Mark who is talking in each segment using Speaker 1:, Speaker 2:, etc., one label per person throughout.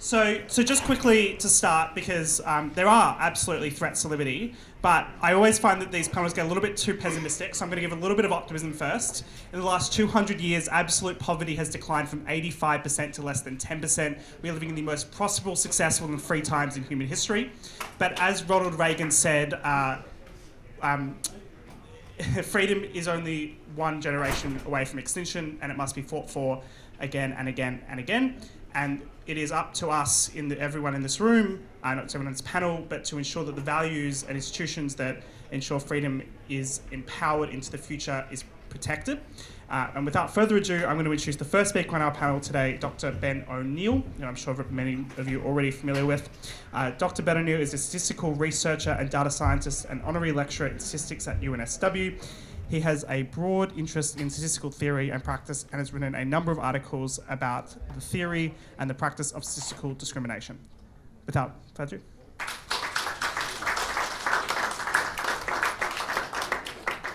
Speaker 1: So just quickly to start, because there are absolutely threats to liberty, but I always find that these panels get a little bit too pessimistic, so I'm going to give a little bit of optimism first. In the last 200 years, absolute poverty has declined from 85% to less than 10%. We're living in the most prosperous, successful and free times in human history. But as Ronald Reagan said, freedom is only one generation away from extinction, and it must be fought for again and again and again. And it is up to us, everyone in this room, not to everyone on this panel, but to ensure that the values and institutions that ensure freedom is empowered into the future is protected. And without further ado, I'm going to introduce the first speaker on our panel today, Dr. Ben O'Neill, who I'm sure many of you are already familiar with. Dr. Ben O'Neill is a statistical researcher and data scientist and honorary lecturer in statistics at UNSW. He has a broad interest in statistical theory and practice and has written a number of articles about the theory and the practice of statistical discrimination. Without further ado.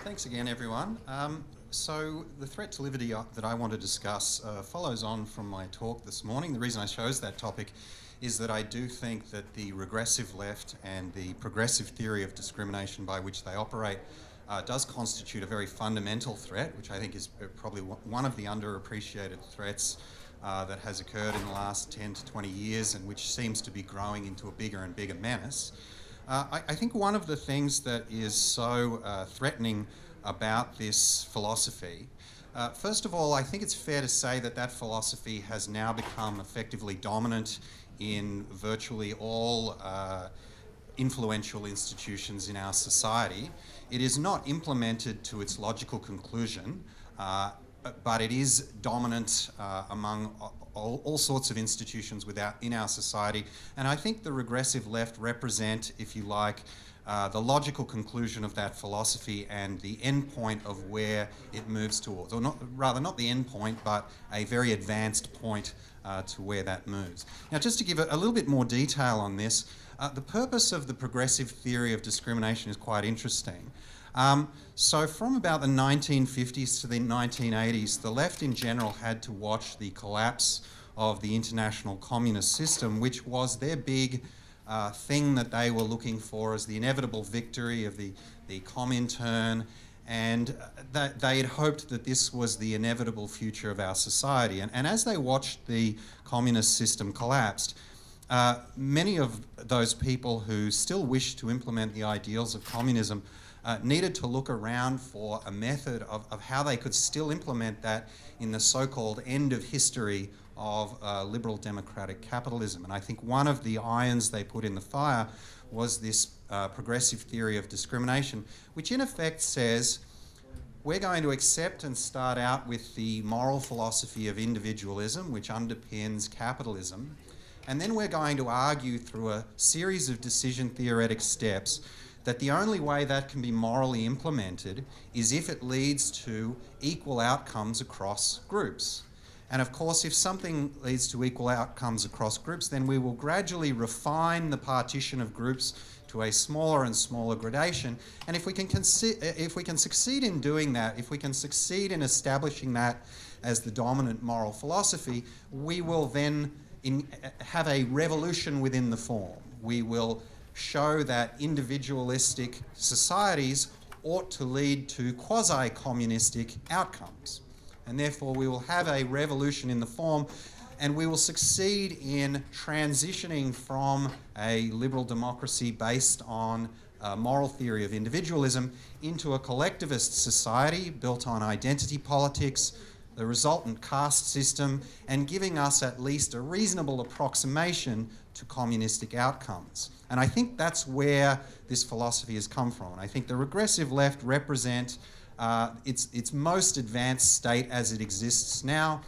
Speaker 2: Thanks again, everyone. So the threat to liberty that I want to discuss follows on from my talk this morning. The reason I chose that topic is that I do think that the regressive left and the progressive theory of discrimination by which they operate does constitute a very fundamental threat, which I think is probably one of the underappreciated threats that has occurred in the last 10 to 20 years and which seems to be growing into a bigger and bigger menace. I think one of the things that is so threatening about this philosophy, first of all, I think it's fair to say that that philosophy has now become effectively dominant in virtually all influential institutions in our society. It is not implemented to its logical conclusion, but it is dominant among all sorts of institutions in our society. And I think the regressive left represent, if you like, the logical conclusion of that philosophy and the end point of where it moves towards, or not the end point, but a very advanced point to where that moves. Now, just to give a little bit more detail on this, the purpose of the progressive theory of discrimination is quite interesting. So from about the 1950s to the 1980s, the left in general had to watch the collapse of the international communist system, which was their big thing that they were looking for as the inevitable victory of the Comintern, and that they had hoped that this was the inevitable future of our society. And as they watched the communist system collapsed, many of those people who still wished to implement the ideals of communism needed to look around for a method of how they could still implement that in the so-called end of history of liberal democratic capitalism. And I think one of the irons they put in the fire was this progressive theory of discrimination, which in effect says, we're going to accept and start out with the moral philosophy of individualism, which underpins capitalism, and then we're going to argue through a series of decision theoretic steps that the only way that can be morally implemented is if it leads to equal outcomes across groups. And of course, if something leads to equal outcomes across groups, then we will gradually refine the partition of groups to a smaller and smaller gradation. And if we can succeed in doing that, if we can succeed in establishing that as the dominant moral philosophy, we will then have a revolution within the form. We will show that individualistic societies ought to lead to quasi-communistic outcomes. And therefore we will have a revolution in the form, and we will succeed in transitioning from a liberal democracy based on a moral theory of individualism into a collectivist society built on identity politics, the resultant caste system, and giving us at least a reasonable approximation to communistic outcomes. And I think that's where this philosophy has come from. And I think the regressive left represent its most advanced state as it exists now,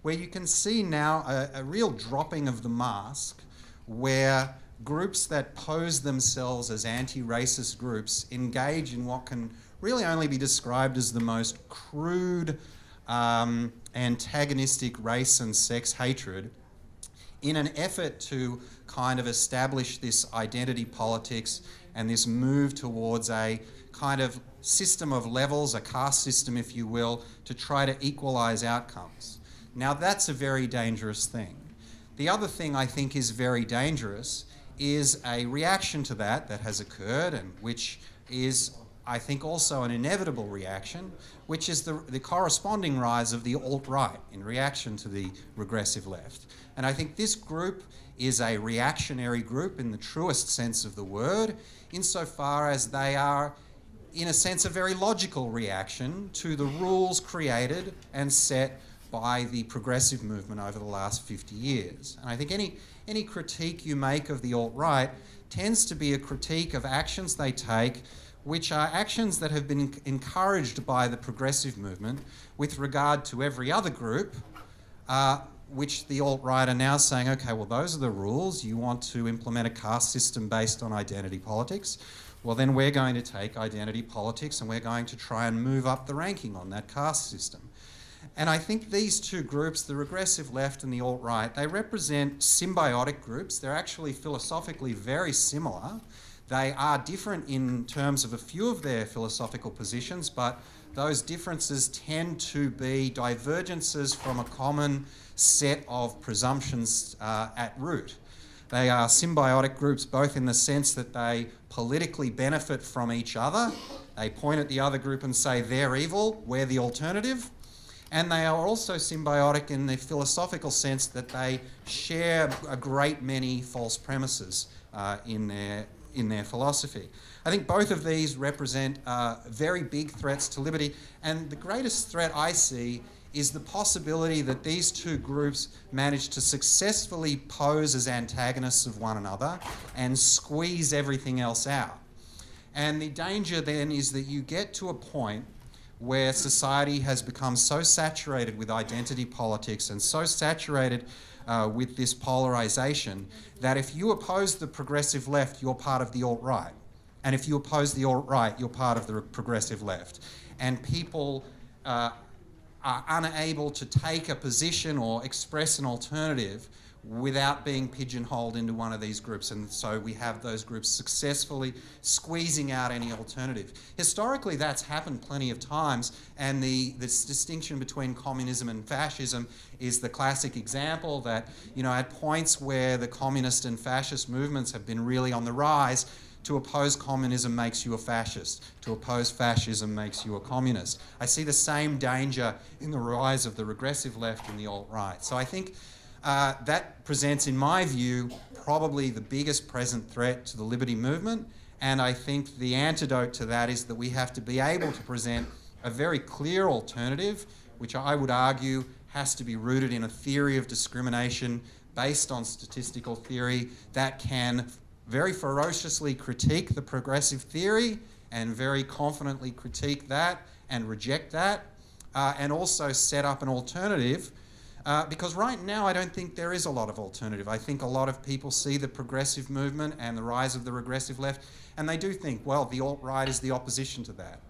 Speaker 2: where you can see now a real dropping of the mask, where groups that pose themselves as anti-racist groups engage in what can really only be described as the most crude antagonistic race and sex hatred in an effort to kind of establish this identity politics and this move towards a kind of system of levels, a caste system, if you will, to try to equalize outcomes. Now, that's a very dangerous thing. The other thing I think is very dangerous is a reaction to that has occurred, and which is, I think, also an inevitable reaction, which is the corresponding rise of the alt-right in reaction to the regressive left. And I think this group is a reactionary group in the truest sense of the word, insofar as they are, in a sense, a very logical reaction to the rules created and set by the progressive movement over the last 50 years. And I think any critique you make of the alt-right tends to be a critique of actions they take, which are actions that have been encouraged by the progressive movement with regard to every other group, which the alt-right are now saying, okay, well, those are the rules. You want to implement a caste system based on identity politics. Well, then we're going to take identity politics and we're going to try and move up the ranking on that caste system. And I think these two groups, the regressive left and the alt-right, they represent symbiotic groups. They're actually philosophically very similar. They are different in terms of a few of their philosophical positions, but those differences tend to be divergences from a common set of presumptions at root. They are symbiotic groups both in the sense that they politically benefit from each other. They point at the other group and say, they're evil, we're the alternative. And they are also symbiotic in the philosophical sense that they share a great many false premises in their philosophy. I think both of these represent very big threats to liberty, and the greatest threat I see is the possibility that these two groups manage to successfully pose as antagonists of one another and squeeze everything else out. And the danger then is that you get to a point where society has become so saturated with identity politics and so saturated with this polarisation that if you oppose the progressive left, you're part of the alt-right. And if you oppose the alt-right, you're part of the progressive left. And people are unable to take a position or express an alternative without being pigeonholed into one of these groups. And so we have those groups successfully squeezing out any alternative. Historically, that's happened plenty of times, and this distinction between communism and fascism is the classic example that, you know, at points where the communist and fascist movements have been really on the rise, to oppose communism makes you a fascist. To oppose fascism makes you a communist. I see the same danger in the rise of the regressive left and the alt-right. So I think that presents, in my view, probably the biggest present threat to the liberty movement. And I think the antidote to that is that we have to be able to present a very clear alternative, which I would argue has to be rooted in a theory of discrimination based on statistical theory that can very ferociously critique the progressive theory and very confidently critique that and reject that, and also set up an alternative. Because right now I don't think there is a lot of alternative. I think a lot of people see the progressive movement and the rise of the regressive left, and they do think, well, the alt-right is the opposition to that.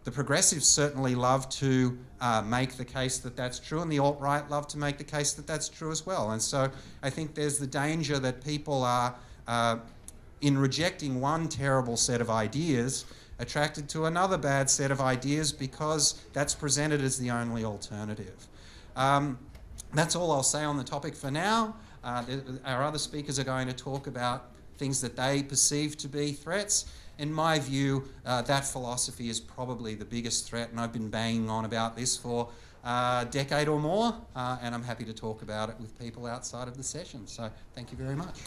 Speaker 2: The progressives certainly love to make the case that that's true, and the alt-right love to make the case that that's true as well. And so I think there's the danger that people are, in rejecting one terrible set of ideas, attracted to another bad set of ideas because that's presented as the only alternative. That's all I'll say on the topic for now. Our other speakers are going to talk about things that they perceive to be threats. In my view, that philosophy is probably the biggest threat, and I've been banging on about this for a decade or more, and I'm happy to talk about it with people outside of the session. So thank you very much.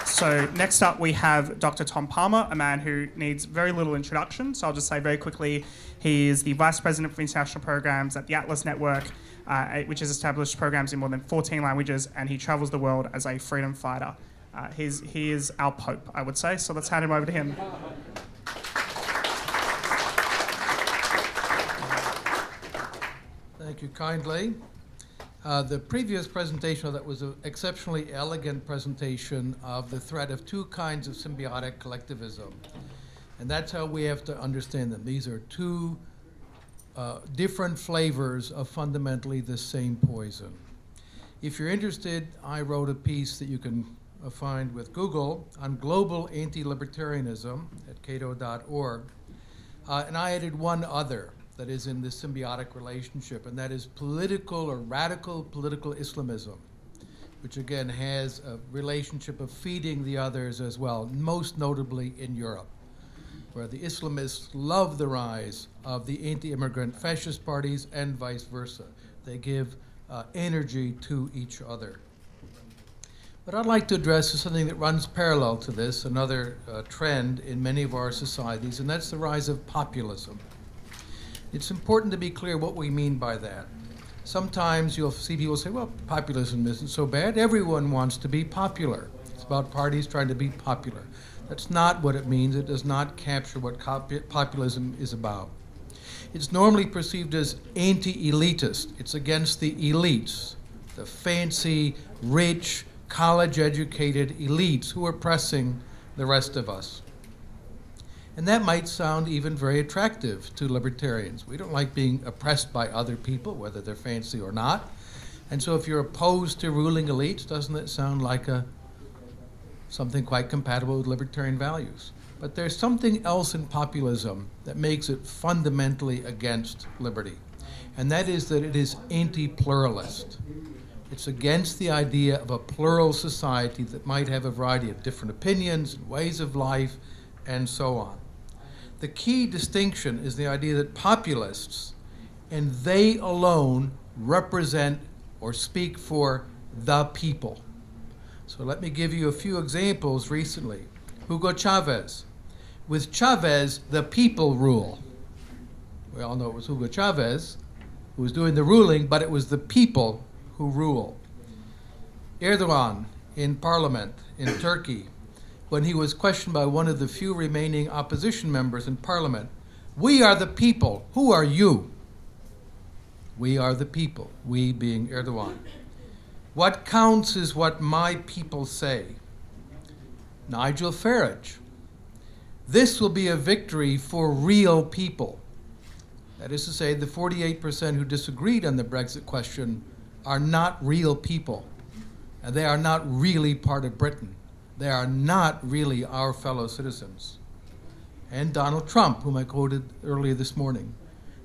Speaker 1: So next up we have Dr. Tom Palmer, a man who needs very little introduction. So I'll just say very quickly, he is the Vice President for International Programs at the Atlas Network, which has established programs in more than 14 languages, and he travels the world as a freedom fighter. He is our Pope, I would say, so let's hand him over to him.
Speaker 3: Thank you kindly. The previous presentation, that was an exceptionally elegant presentation of the threat of two kinds of symbiotic collectivism. And that's how we have to understand them. These are two different flavors of fundamentally the same poison. If you're interested, I wrote a piece that you can find with Google on global anti-libertarianism at cato.org. And I added one other. that is in this symbiotic relationship, and that is political or radical political Islamism, which again has a relationship of feeding the others as well, most notably in Europe, where the Islamists love the rise of the anti-immigrant fascist parties and vice versa. They give energy to each other. What I'd like to address is something that runs parallel to this, another trend in many of our societies, and that's the rise of populism. It's important to be clear what we mean by that. Sometimes you'll see people say, well, populism isn't so bad. Everyone wants to be popular. It's about parties trying to be popular. That's not what it means. It does not capture what populism is about. It's normally perceived as anti-elitist. It's against the elites, the fancy, rich, college-educated elites who are oppressing the rest of us. And that might sound even very attractive to libertarians. We don't like being oppressed by other people, whether they're fancy or not. And so if you're opposed to ruling elites, doesn't it sound like something quite compatible with libertarian values? But there's something else in populism that makes it fundamentally against liberty. And that is that it is anti-pluralist. It's against the idea of a plural society that might have a variety of different opinions, and ways of life, and so on. The key distinction is the idea that populists, and they alone, represent or speak for the people. So let me give you a few examples recently. Hugo Chavez. With Chavez, the people rule. We all know it was Hugo Chavez who was doing the ruling, but it was the people who rule. Erdogan in parliament in Turkey, when he was questioned by one of the few remaining opposition members in parliament, we are the people, who are you? We are the people, we being Erdogan. What counts is what my people say. Nigel Farage. This will be a victory for real people. That is to say, the 48% who disagreed on the Brexit question are not real people, and they are not really part of Britain. They are not really our fellow citizens. And Donald Trump, whom I quoted earlier this morning.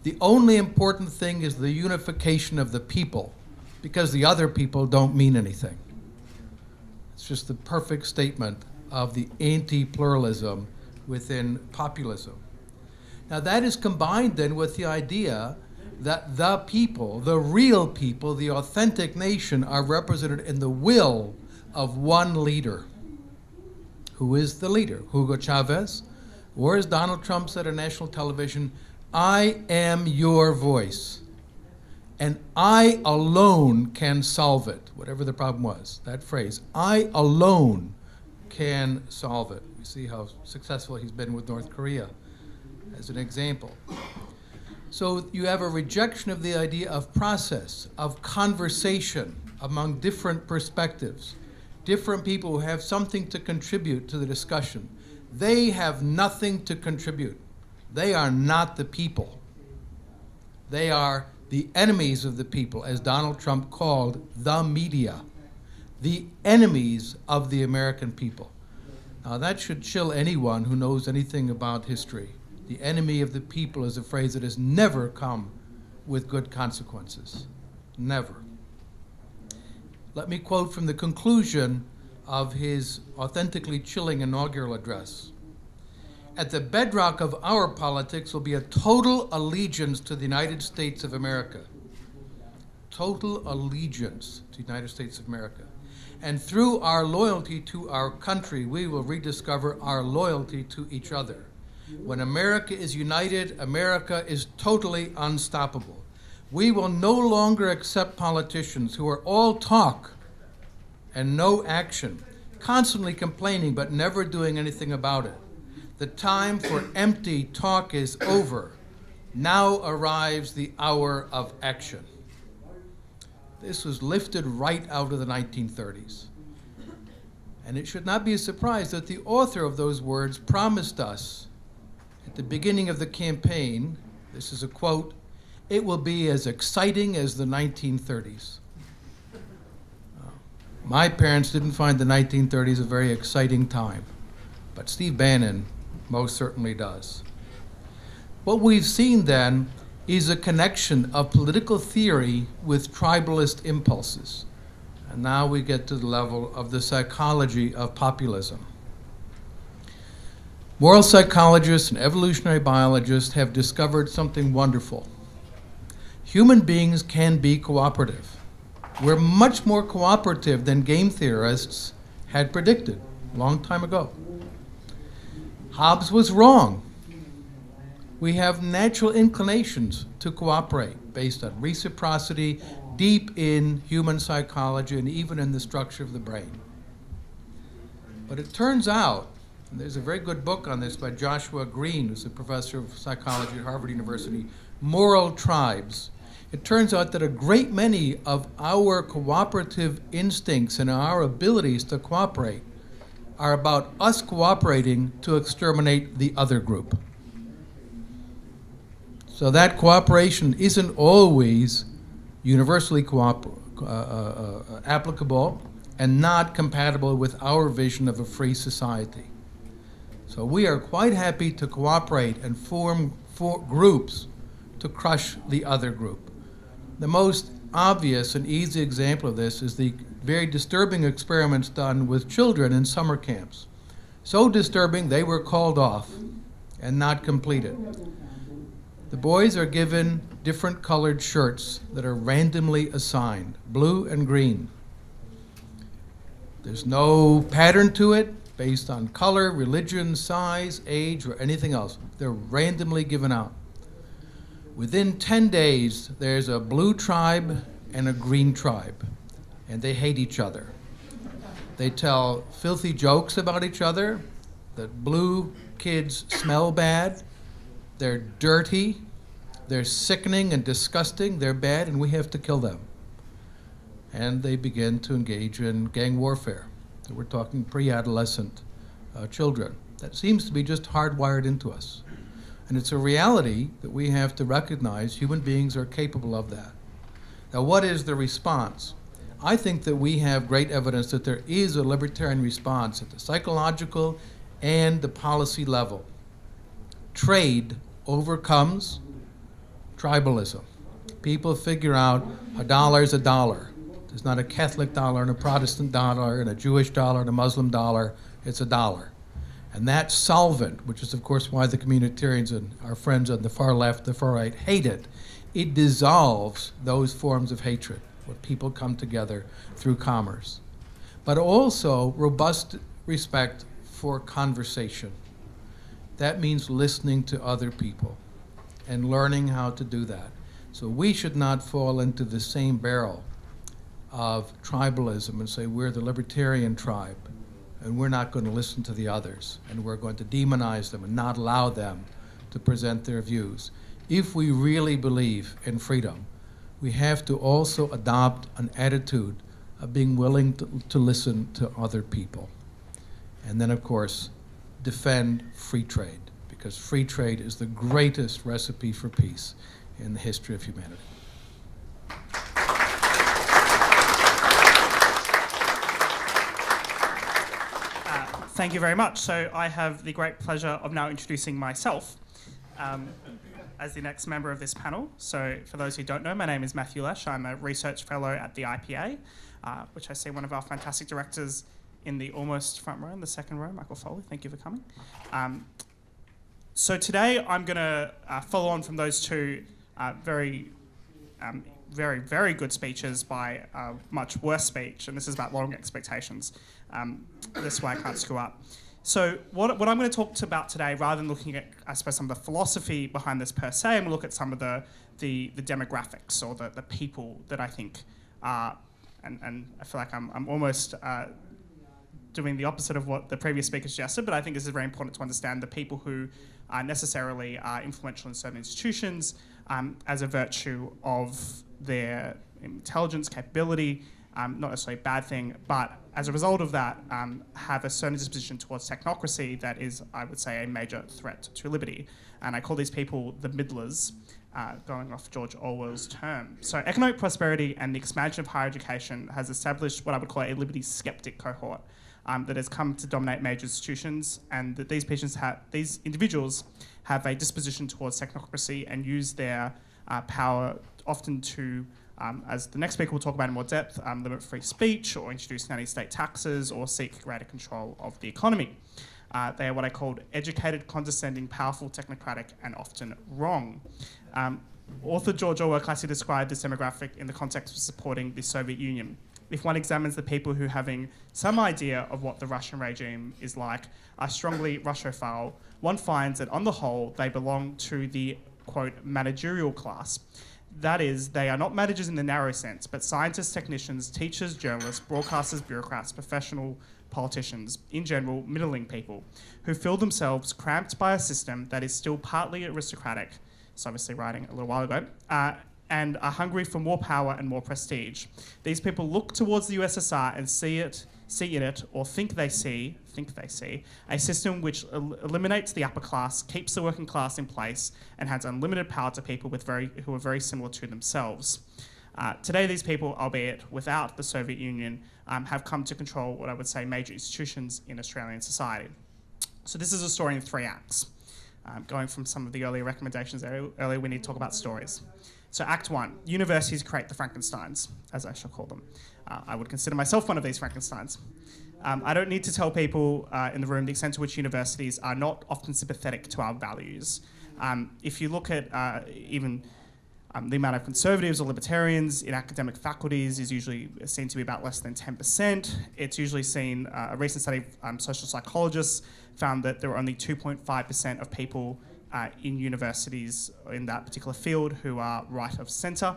Speaker 3: The only important thing is the unification of the people, because the other people don't mean anything. It's just the perfect statement of the anti-pluralism within populism. Now that is combined then with the idea that the people, the real people, the authentic nation, are represented in the will of one leader. Who is the leader? Hugo Chavez? Or as Donald Trump said on national television, I am your voice, and I alone can solve it, whatever the problem was, that phrase, I alone can solve it. You see how successful he's been with North Korea as an example. So you have a rejection of the idea of process, of conversation among different perspectives, different people who have something to contribute to the discussion. They have nothing to contribute. They are not the people. They are the enemies of the people, as Donald Trump called the media, the enemies of the American people. Now that should chill anyone who knows anything about history. The enemy of the people is a phrase that has never come with good consequences. Never. Let me quote from the conclusion of his authentically chilling inaugural address. At the bedrock of our politics will be a total allegiance to the United States of America. Total allegiance to the United States of America. And through our loyalty to our country, we will rediscover our loyalty to each other. When America is united, America is totally unstoppable. We will no longer accept politicians who are all talk and no action, constantly complaining but never doing anything about it. The time for empty talk is over. Now arrives the hour of action. This was lifted right out of the 1930s. And it should not be a surprise that the author of those words promised us at the beginning of the campaign, this is a quote, it will be as exciting as the 1930s. My parents didn't find the 1930s a very exciting time, but Steve Bannon most certainly does. What we've seen then is a connection of political theory with tribalist impulses. And now we get to the level of the psychology of populism. Moral psychologists and evolutionary biologists have discovered something wonderful. Human beings can be cooperative. We're much more cooperative than game theorists had predicted a long time ago. Hobbes was wrong. We have natural inclinations to cooperate based on reciprocity, deep in human psychology and even in the structure of the brain. But it turns out, and there's a very good book on this by Joshua Green, who's a professor of psychology at Harvard University, Moral Tribes. It turns out that a great many of our cooperative instincts and our abilities to cooperate are about us cooperating to exterminate the other group. So that cooperation isn't always universally applicable and not compatible with our vision of a free society. So we are quite happy to cooperate and form groups to crush the other group. The most obvious and easy example of this is the very disturbing experiments done with children in summer camps. So disturbing they were called off and not completed. The boys are given different colored shirts that are randomly assigned, blue and green. There's no pattern to it based on color, religion, size, age, or anything else. They're randomly given out. Within 10 days, there's a blue tribe and a green tribe, and they hate each other. They tell filthy jokes about each other, that blue kids smell bad, they're dirty, they're sickening and disgusting, they're bad, and we have to kill them. And they begin to engage in gang warfare. So we're talking pre-adolescent children. That seems to be just hardwired into us. And it's a reality that we have to recognize human beings are capable of that. Now, what is the response? I think that we have great evidence that there is a libertarian response at the psychological and the policy level. Trade overcomes tribalism. People figure out a dollar is a dollar. There's not a Catholic dollar and a Protestant dollar and a Jewish dollar and a Muslim dollar. It's a dollar. And that solvent, which is of course why the communitarians and our friends on the far left, the far right hate it, it dissolves those forms of hatred when people come together through commerce. But also robust respect for conversation. That means listening to other people and learning how to do that. So we should not fall into the same barrel of tribalism and say we're the libertarian tribe and we're not going to listen to the others and we're going to demonize them and not allow them to present their views. If we really believe in freedom, we have to also adopt an attitude of being willing to listen to other people. And then, of course, defend free trade, because free trade is the greatest recipe for peace in the history of humanity.
Speaker 1: Thank you very much. So I have the great pleasure of now introducing myself as the next member of this panel. So for those who don't know, my name is Matthew Lesh. I'm a research fellow at the IPA, which I see one of our fantastic directors in the almost front row, in the second row, Michael Foley. Thank you for coming. So today I'm going to follow on from those two very good speeches by a much worse speech, and this is about long expectations. This way I can't screw up. So what I'm going to talk about today, rather than looking at, I suppose, some of the philosophy behind this per se, I'm going to look at some of the demographics or the people that I think are, and I feel like I'm almost doing the opposite of what the previous speaker suggested, but I think this is very important to understand the people who necessarily are influential in certain institutions as a virtue of their intelligence, capability, not necessarily a bad thing, but as a result of that, have a certain disposition towards technocracy that is, I would say, a major threat to liberty. And I call these people the middlers, going off George Orwell's term. So economic prosperity and the expansion of higher education has established what I would call a liberty skeptic cohort that has come to dominate major institutions, and that these individuals have a disposition towards technocracy and use their power often to, as the next speaker will talk about in more depth, limit free speech or introduce nanny-state taxes or seek greater control of the economy. They are what I called educated, condescending, powerful, technocratic, and often wrong. Author George Orwell classically described this demographic in the context of supporting the Soviet Union. If one examines the people who, having some idea of what the Russian regime is like, are strongly Russophile, one finds that on the whole they belong to the, quote, managerial class. That is, they are not managers in the narrow sense, but scientists, technicians, teachers, journalists, broadcasters, bureaucrats, professional politicians, in general, middling people, who feel themselves cramped by a system that is still partly aristocratic, so obviously writing a little while ago, and are hungry for more power and more prestige. These people look towards the USSR and see in it, or think they see, a system which eliminates the upper class, keeps the working class in place, and has unlimited power to people who are very similar to themselves. Today, these people, albeit without the Soviet Union, have come to control what I would say major institutions in Australian society. So this is a story in 3 acts. Going from some of the earlier recommendations earlier, we need to talk about stories. So Act 1, universities create the Frankensteins, as I shall call them. I would consider myself one of these Frankensteins. I don't need to tell people in the room the extent to which universities are not often sympathetic to our values. If you look at even the amount of conservatives or libertarians in academic faculties is usually seen to be about less than 10%. It's usually seen, a recent study of social psychologists found that there were only 2.5% of people in universities in that particular field who are right of centre.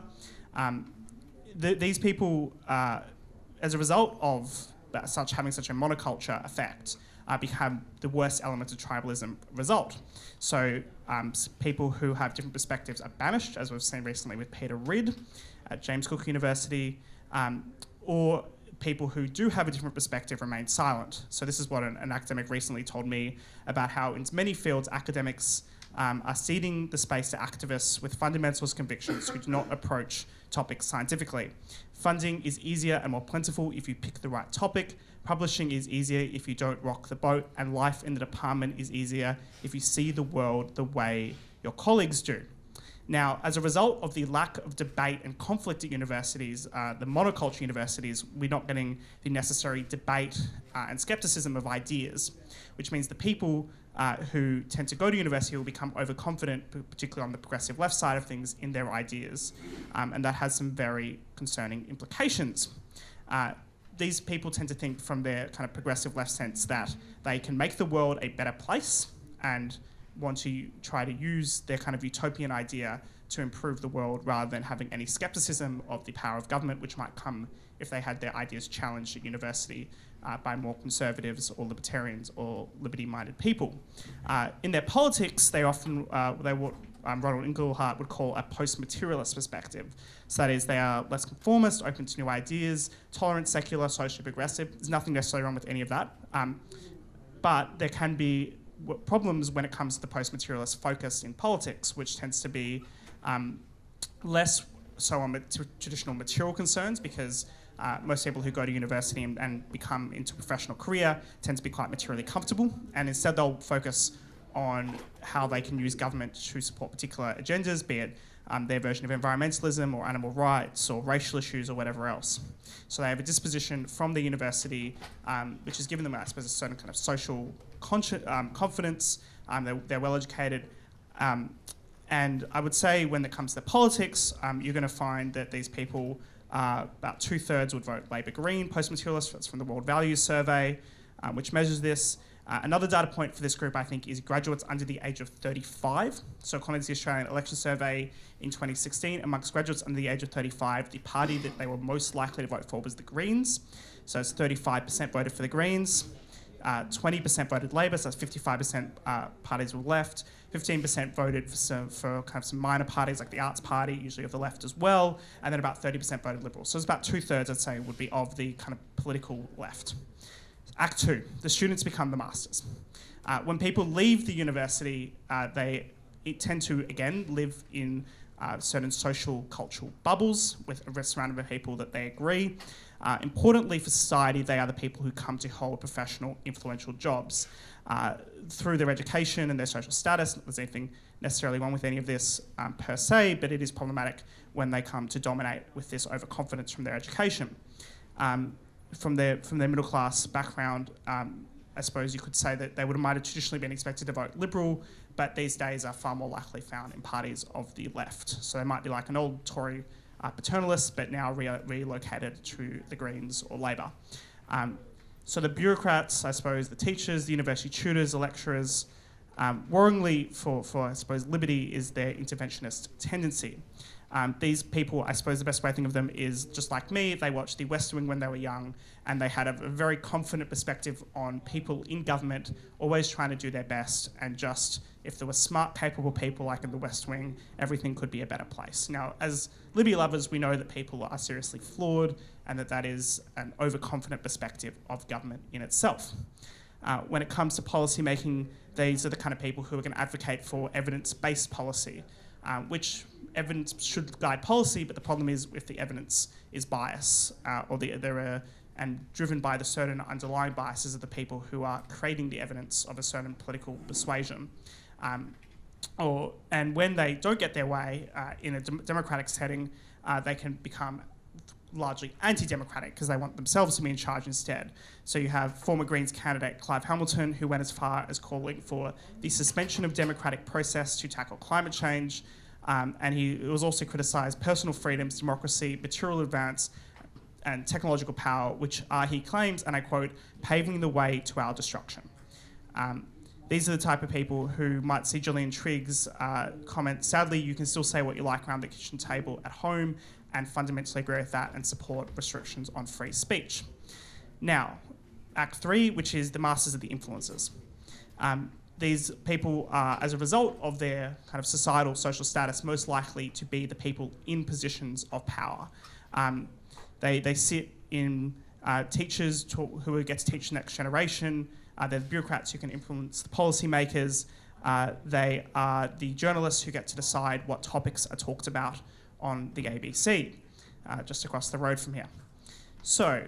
Speaker 1: These people, as a result of having such a monoculture effect, become the worst elements of tribalism result. So people who have different perspectives are banished, as we've seen recently with Peter Ridd at James Cook University, or people who do have a different perspective remain silent. So this is what an academic recently told me about how in many fields academics are ceding the space to activists with fundamentalist convictions who do not approach topics scientifically. Funding is easier and more plentiful if you pick the right topic. Publishing is easier if you don't rock the boat, and life in the department is easier if you see the world the way your colleagues do. Now, as a result of the lack of debate and conflict at universities, the monoculture universities, we're not getting the necessary debate and skepticism of ideas, which means the people who tend to go to university will become overconfident, particularly on the progressive left side of things, in their ideas. And that has some very concerning implications. These people tend to think from their kind of progressive left sense that they can make the world a better place and want to try to use their kind of utopian idea to improve the world rather than having any skepticism of the power of government, which might come if they had their ideas challenged at university by more conservatives or libertarians or liberty-minded people. In their politics, they often, what Ronald Inglehart would call a post-materialist perspective. So that is, they are less conformist, open to new ideas, tolerant, secular, socially progressive. There's nothing necessarily wrong with any of that. But there can be problems when it comes to the post-materialist focus in politics, which tends to be less so on traditional material concerns, because most people who go to university and become into a professional career tend to be quite materially comfortable, and instead they'll focus on how they can use government to support particular agendas, be it their version of environmentalism or animal rights or racial issues or whatever else. So they have a disposition from the university which has given them, I suppose, a certain kind of social confidence. They're well educated. And I would say when it comes to politics, you're going to find that these people, about 2/3 would vote Labor Green, post-materialist. That's from the World Values Survey, which measures this. Another data point for this group, I think, is graduates under the age of 35. So according to the Australian Election Survey in 2016, amongst graduates under the age of 35, the party that they were most likely to vote for was the Greens. So it's 35% voted for the Greens, 20% voted Labor, so that's 55% parties were left, 15% voted for kind of some minor parties like the Arts Party, usually of the left as well, and then about 30% voted Liberal. So it's about 2/3, I'd say, would be of the kind of political left. Act 2, the students become the masters. When people leave the university, they tend to, again, live in certain social, cultural bubbles surrounded by people that they agree. Importantly for society, they are the people who come to hold professional, influential jobs. Through their education and their social status, not that there's anything necessarily wrong with any of this per se, but it is problematic when they come to dominate with this overconfidence from their education. From their middle class background, I suppose you could say that they might have traditionally been expected to vote Liberal, but these days are far more likely found in parties of the left. So they might be like an old Tory paternalist, but now relocated to the Greens or Labor. So the bureaucrats, I suppose, the teachers, the university tutors, the lecturers, worryingly for I suppose, liberty is their interventionist tendency. These people, I suppose the best way to think of them is just like me, they watched The West Wing when they were young, and they had a very confident perspective on people in government always trying to do their best, and just if there were smart, capable people like in The West Wing, everything could be a better place. Now, as liberty lovers, we know that people are seriously flawed, and that is an overconfident perspective of government in itself. When it comes to policy making, these are the kind of people who are going to advocate for evidence-based policy, which evidence should guide policy, but the problem is if the evidence is bias and driven by the certain underlying biases of the people who are creating the evidence of a certain political persuasion. And when they don't get their way in a democratic setting, they can become largely anti-democratic because they want themselves to be in charge instead. So you have former Greens candidate Clive Hamilton, who went as far as calling for the suspension of democratic process to tackle climate change. And he was also criticised personal freedoms, democracy, material advance, and technological power, which are, he claims, and I quote, paving the way to our destruction. These are the type of people who might see Gillian Triggs comment, sadly, you can still say what you like around the kitchen table at home, and fundamentally agree with that and support restrictions on free speech. Now, Act 3, which is the masters of the influences. These people are, as a result of their kind of societal, social status, most likely to be the people in positions of power. They sit in teachers who get to teach the next generation. They're the bureaucrats who can influence the policymakers. They are the journalists who get to decide what topics are talked about on the ABC, just across the road from here. So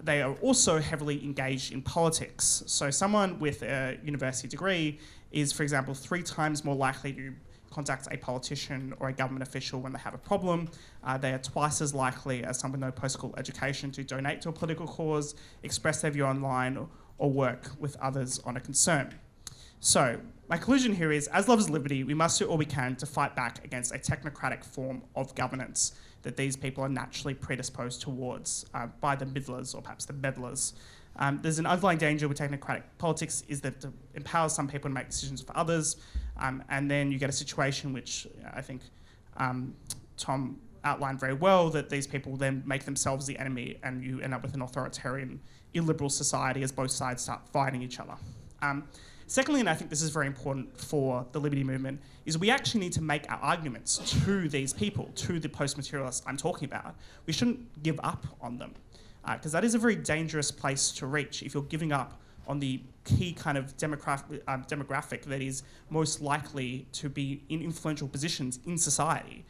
Speaker 1: they are also heavily engaged in politics. So someone with a university degree is, for example, 3 times more likely to contact a politician or a government official when they have a problem. They are twice as likely as someone with no post-school education to donate to a political cause, express their view online, or work with others on a concern. So my conclusion here is, as lovers of liberty, we must do all we can to fight back against a technocratic form of governance that these people are naturally predisposed towards by the middlers or perhaps the meddlers. There's an underlying danger with technocratic politics is that it empowers some people to make decisions for others, and then you get a situation which I think Tom outlined very well, that these people then make themselves the enemy and you end up with an authoritarian, illiberal society as both sides start fighting each other. Secondly, and I think this is very important for the liberty movement, is we actually need to make our arguments to these people, to the post-materialists I'm talking about. We shouldn't give up on them, because that is a very dangerous place to reach if you're giving up on the key kind of demographic that is most likely to be in influential positions in society.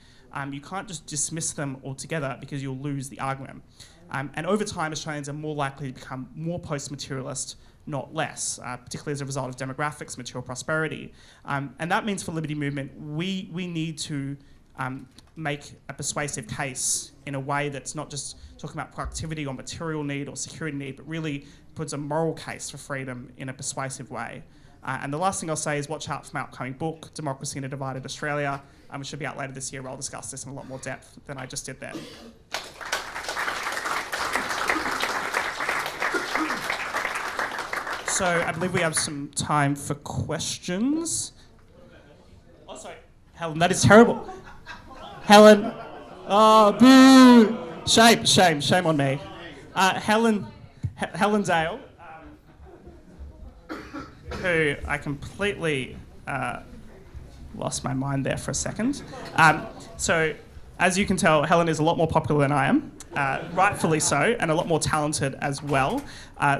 Speaker 1: You can't just dismiss them altogether because you'll lose the argument. And over time, Australians are more likely to become more post-materialist, not less, particularly as a result of demographics, material prosperity. And that means for the liberty movement, we need to make a persuasive case in a way that's not just talking about productivity or material need or security need, but really puts a moral case for freedom in a persuasive way. And the last thing I'll say is watch out for my upcoming book, Democracy in a Divided Australia, which should be out later this year, where I'll discuss this in a lot more depth than I just did there. So I believe we have some time for questions. Oh, sorry. Helen, that is terrible. Helen. Oh, boo. Shame on me. Helen Dale, who I completely lost my mind there for a second. So as you can tell, Helen is a lot more popular than I am. Rightfully so, and a lot more talented as well.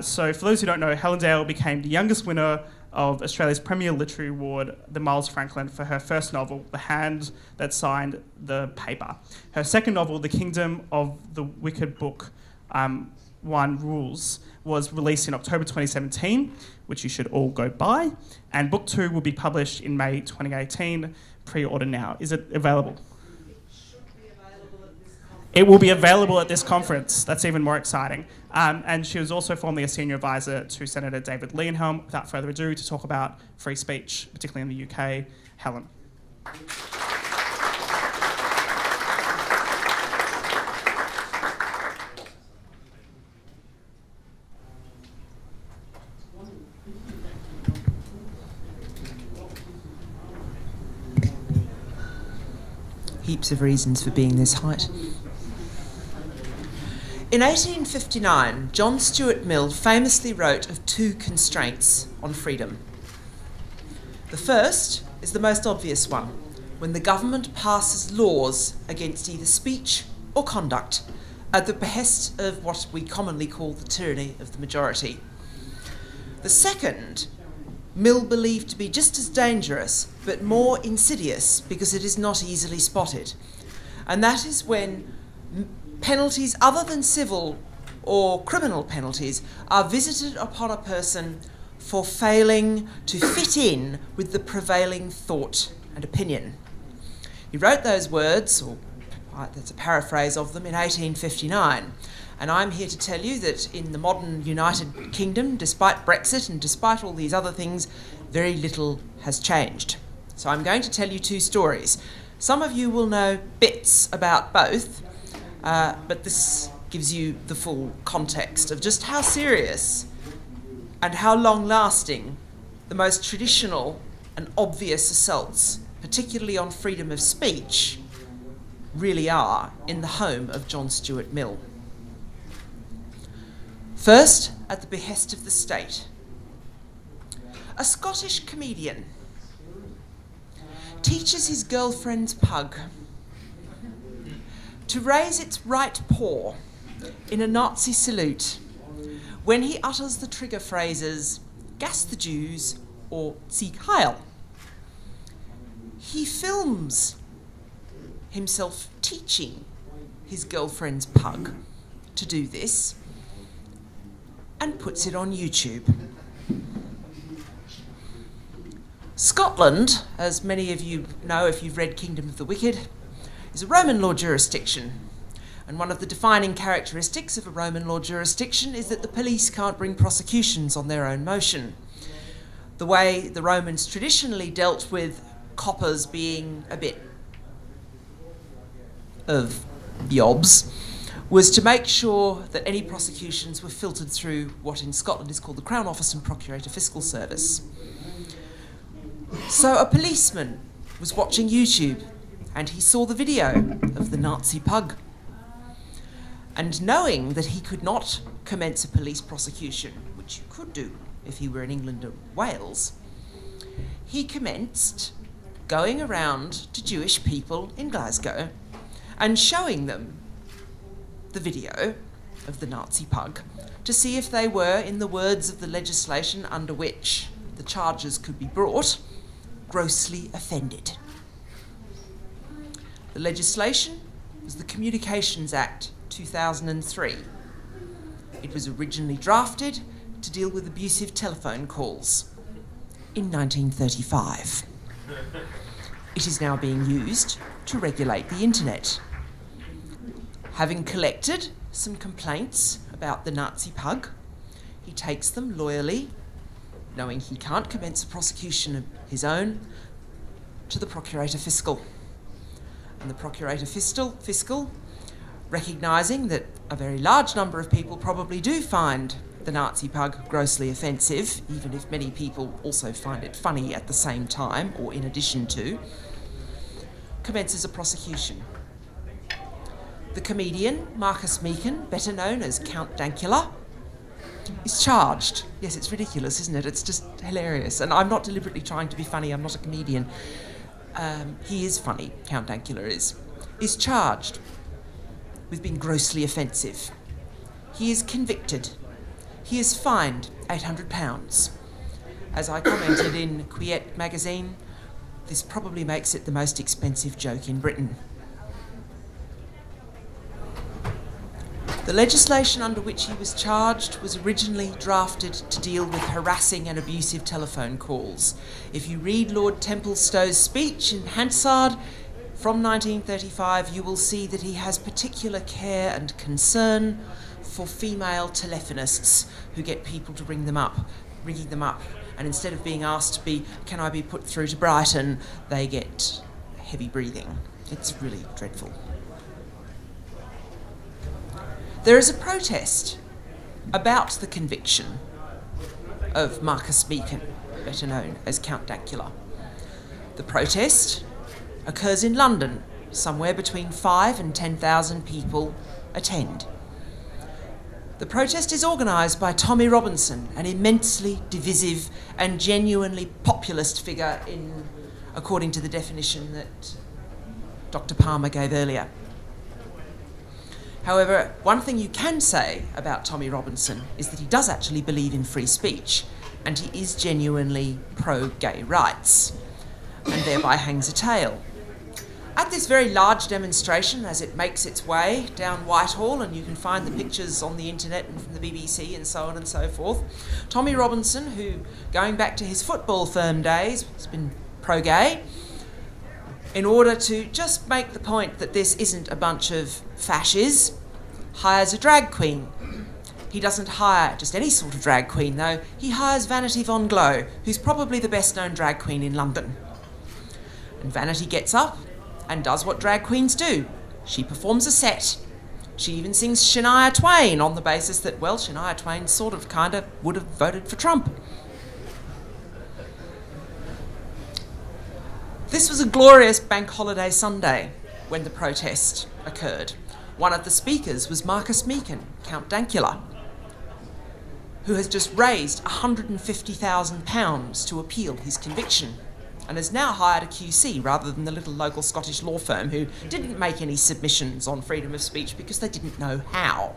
Speaker 1: So for those who don't know, Helen Dale became the youngest winner of Australia's premier literary award, the Miles Franklin, for her first novel, The Hand That Signed the Paper. Her second novel, The Kingdom of the Wicked Book, One Rules, was released in October 2017, which you should all go buy. And book 2 will be published in May 2018. Pre-order now. Is it available? It will be available at this conference. That's even more exciting. And she was also formerly a senior advisor to Senator David Leonhelm. Without further ado, to talk about free speech, particularly in the UK, Helen.
Speaker 4: Heaps of reasons for being this height. In 1859, John Stuart Mill famously wrote of 2 constraints on freedom. The first is the most obvious one, when the government passes laws against either speech or conduct at the behest of what we commonly call the tyranny of the majority. The second, Mill believed to be just as dangerous, but more insidious because it is not easily spotted. And that is when penalties other than civil or criminal penalties are visited upon a person for failing to fit in with the prevailing thought and opinion. He wrote those words, or that's a paraphrase of them, in 1859. And I'm here to tell you that in the modern United Kingdom, despite Brexit and despite all these other things, very little has changed. So I'm going to tell you 2 stories. Some of you will know bits about both, but this gives you the full context of just how serious and how long-lasting the most traditional and obvious assaults, particularly on freedom of speech, really are in the home of John Stuart Mill. First, at the behest of the state. A Scottish comedian teaches his girlfriend's pug to raise its right paw in a Nazi salute when he utters the trigger phrases, "Gas the Jews," or "Sieg Heil." He films himself teaching his girlfriend's pug to do this and puts it on YouTube. Scotland, as many of you know if you've read Kingdom of the Wicked, is a Roman law jurisdiction. And one of the defining characteristics of a Roman law jurisdiction is that the police can't bring prosecutions on their own motion. The way the Romans traditionally dealt with coppers being a bit of yobs was to make sure that any prosecutions were filtered through what in Scotland is called the Crown Office and Procurator Fiscal Service. So a policeman was watching YouTube and he saw the video of the Nazi pug. And knowing that he could not commence a police prosecution, which you could do if he were in England or Wales, he commenced going around to Jewish people in Glasgow and showing them the video of the Nazi pug to see if they were, in the words of the legislation under which the charges could be brought, grossly offended. The legislation was the Communications Act 2003. It was originally drafted to deal with abusive telephone calls in 1935. It is now being used to regulate the internet. Having collected some complaints about the Nazi pug, he takes them loyally, knowing he can't commence a prosecution of his own, to the Procurator Fiscal. And the Procurator Fiscal, recognising that a very large number of people probably do find the Nazi pug grossly offensive, even if many people also find it funny at the same time, or in addition to, commences a prosecution. The comedian, Marcus Meekin, better known as Count Dankula, is charged. Yes, it's ridiculous, isn't it? It's just hilarious. And I'm not deliberately trying to be funny, I'm not a comedian. He is funny, Count Dankula is charged with being grossly offensive. He is convicted. He is fined £800. As I commented in Quiet magazine, this probably makes it the most expensive joke in Britain. The legislation under which he was charged was originally drafted to deal with harassing and abusive telephone calls. If you read Lord Templestowe's speech in Hansard from 1935, you will see that he has particular care and concern for female telephonists who get people to ringing them up, and instead of being asked to be, can I be put through to Brighton, they get heavy breathing. It's really dreadful. There is a protest about the conviction of Marcus Meekin, better known as Count Dankula. The protest occurs in London. Somewhere between 5,000 and 10,000 people attend. The protest is organised by Tommy Robinson, an immensely divisive and genuinely populist figure according to the definition that Dr. Palmer gave earlier. However, one thing you can say about Tommy Robinson is that he does actually believe in free speech, and he is genuinely pro-gay rights, and thereby hangs a tail. At this very large demonstration, as it makes its way down Whitehall, and you can find the pictures on the internet and from the BBC and so on and so forth, Tommy Robinson, who, going back to his football firm days, has been pro-gay, in order to just make the point that this isn't a bunch of fascists, hires a drag queen. He doesn't hire just any sort of drag queen, though. He hires Vanity Von Glow, who's probably the best-known drag queen in London. And Vanity gets up and does what drag queens do. She performs a set. She even sings Shania Twain on the basis that, well, Shania Twain sort of, kind of would have voted for Trump. This was a glorious bank holiday Sunday when the protest occurred. One of the speakers was Marcus Meekin, Count Dankula, who has just raised £150,000 to appeal his conviction and has now hired a QC rather than the little local Scottish law firm who didn't make any submissions on freedom of speech because they didn't know how.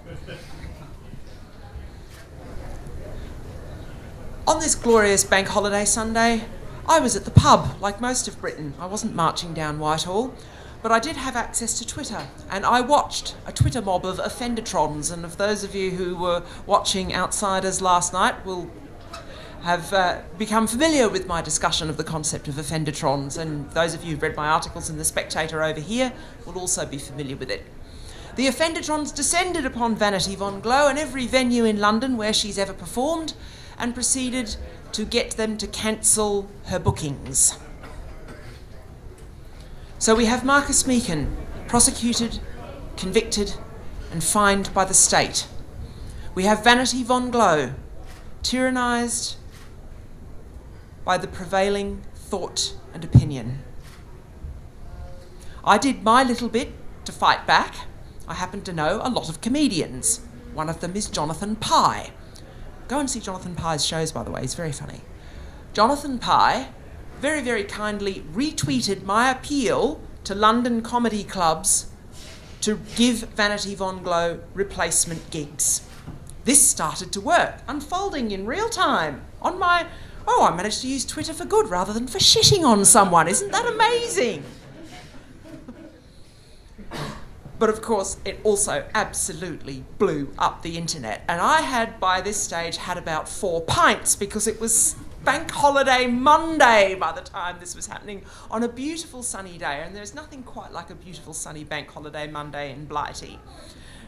Speaker 4: On this glorious bank holiday Sunday, I was at the pub, like most of Britain. I wasn't marching down Whitehall, but I did have access to Twitter, and I watched a Twitter mob of offendertrons, and of those of you who were watching Outsiders last night will have become familiar with my discussion of the concept of offendertrons, and those of you who've read my articles in The Spectator over here will also be familiar with it. The offendertrons descended upon Vanity Von Glow and every venue in London where she's ever performed, and proceeded to get them to cancel her bookings. So we have Marcus Meekin prosecuted, convicted and fined by the state. We have Vanity Von Glow tyrannised by the prevailing thought and opinion. I did my little bit to fight back. I happen to know a lot of comedians. One of them is Jonathan Pye. Go and see Jonathan Pye's shows, by the way, he's very funny. Jonathan Pye very, very kindly retweeted my appeal to London comedy clubs to give Vanity Von Glow replacement gigs. This started to work, unfolding in real time on my... Oh, I managed to use Twitter for good rather than for shitting on someone. Isn't that amazing? But of course, it also absolutely blew up the internet. And I had, by this stage, had about 4 pints because it was Bank Holiday Monday by the time this was happening on a beautiful sunny day. And there's nothing quite like a beautiful sunny Bank Holiday Monday in Blighty.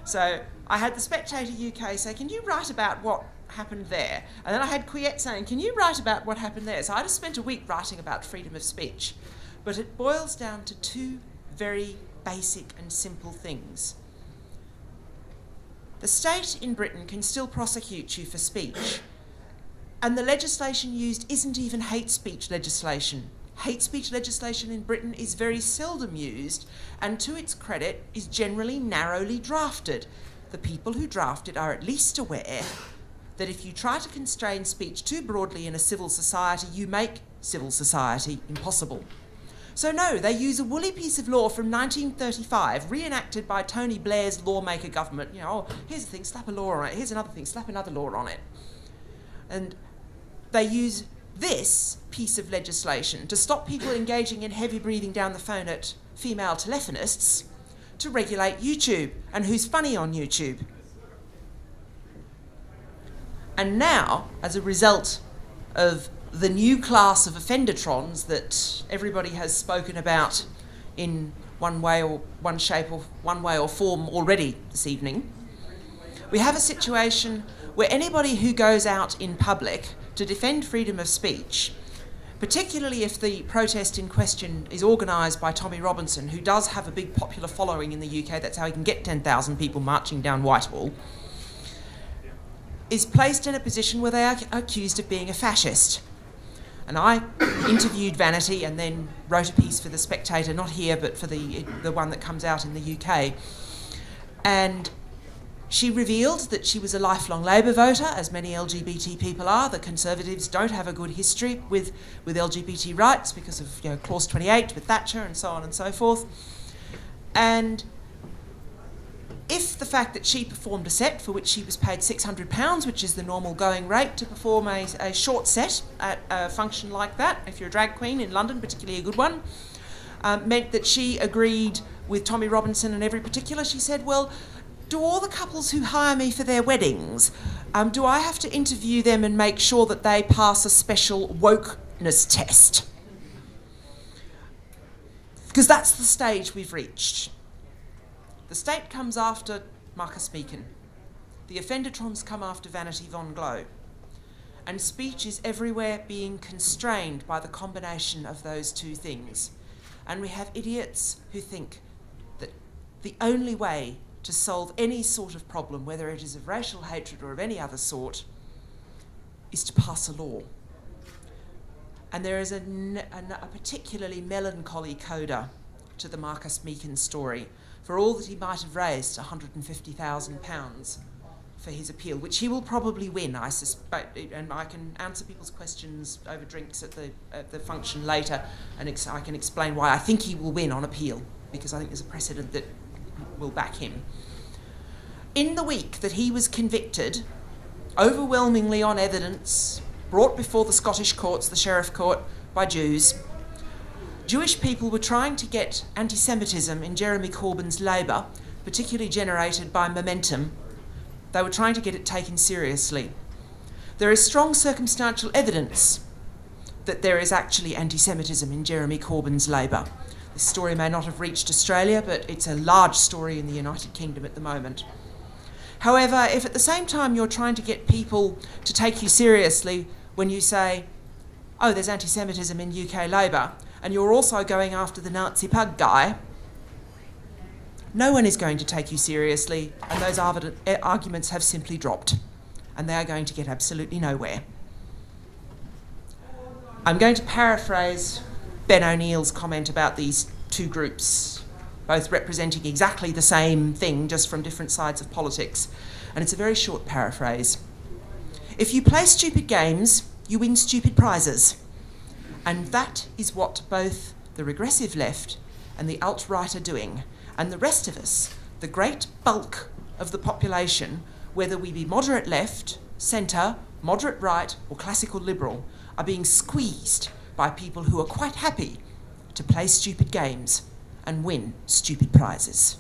Speaker 4: So I had The Spectator UK say, can you write about what happened there? And then I had Quiet saying, can you write about what happened there? So I just spent a week writing about freedom of speech. But it boils down to 2 very basic and simple things. The state in Britain can still prosecute you for speech, and the legislation used isn't even hate speech legislation. Hate speech legislation in Britain is very seldom used, and to its credit is generally narrowly drafted. The people who draft it are at least aware that if you try to constrain speech too broadly in a civil society, you make civil society impossible. So no, they use a woolly piece of law from 1935, reenacted by Tony Blair's lawmaker government. You know, oh, here's a thing, slap a law on it. Here's another thing, slap another law on it. And they use this piece of legislation to stop people engaging in heavy breathing down the phone at female telephonists to regulate YouTube and who's funny on YouTube. And now, as a result of the new class of offendertrons that everybody has spoken about in one way or one shape or one way or form already this evening, we have a situation where anybody who goes out in public to defend freedom of speech, particularly if the protest in question is organised by Tommy Robinson, who does have a big popular following in the UK, that's how he can get 10,000 people marching down Whitehall, is placed in a position where they are accused of being a fascist. And I interviewed Vanity and then wrote a piece for The Spectator, not here, but for the one that comes out in the UK. And she revealed that she was a lifelong Labour voter, as many LGBT people are. The Conservatives don't have a good history with LGBT rights because of Clause 28 with Thatcher and so on and so forth. And if the fact that she performed a set for which she was paid £600, which is the normal going rate to perform a short set at a function like that, if you're a drag queen in London, particularly a good one, meant that she agreed with Tommy Robinson and every particular. She said, well, do all the couples who hire me for their weddings, do I have to interview them and make sure that they pass a special wokeness test? Because that's the stage we've reached. The state comes after Marcus Meekin. The offendertrons come after Vanity Von Glow. And speech is everywhere being constrained by the combination of those two things. And we have idiots who think that the only way to solve any sort of problem, whether it is of racial hatred or of any other sort, is to pass a law. And there is a particularly melancholy coda to the Marcus Meekin story, for all that he might have raised £150,000 for his appeal, which he will probably win, I suspect, and I can answer people's questions over drinks at the function later, and I can explain why I think he will win on appeal, because I think there's a precedent that will back him. In the week that he was convicted, overwhelmingly on evidence, brought before the Scottish courts, the Sheriff Court, by Jews, Jewish people were trying to get anti-Semitism in Jeremy Corbyn's Labour, particularly generated by Momentum. They were trying to get it taken seriously. There is strong circumstantial evidence that there is actually anti-Semitism in Jeremy Corbyn's Labour. This story may not have reached Australia, but it's a large story in the United Kingdom at the moment. However, if at the same time you're trying to get people to take you seriously when you say, oh, there's anti-Semitism in UK Labour, and you're also going after the Nazi pug guy, no one is going to take you seriously, and those arguments have simply dropped, and they are going to get absolutely nowhere. I'm going to paraphrase Ben O'Neill's comment about these two groups, both representing exactly the same thing, just from different sides of politics, and it's a very short paraphrase. If you play stupid games, you win stupid prizes. And that is what both the regressive left and the alt-right are doing. And the rest of us, the great bulk of the population, whether we be moderate left, centre, moderate right, or classical liberal, are being squeezed by people who are quite happy to play stupid games and win stupid prizes.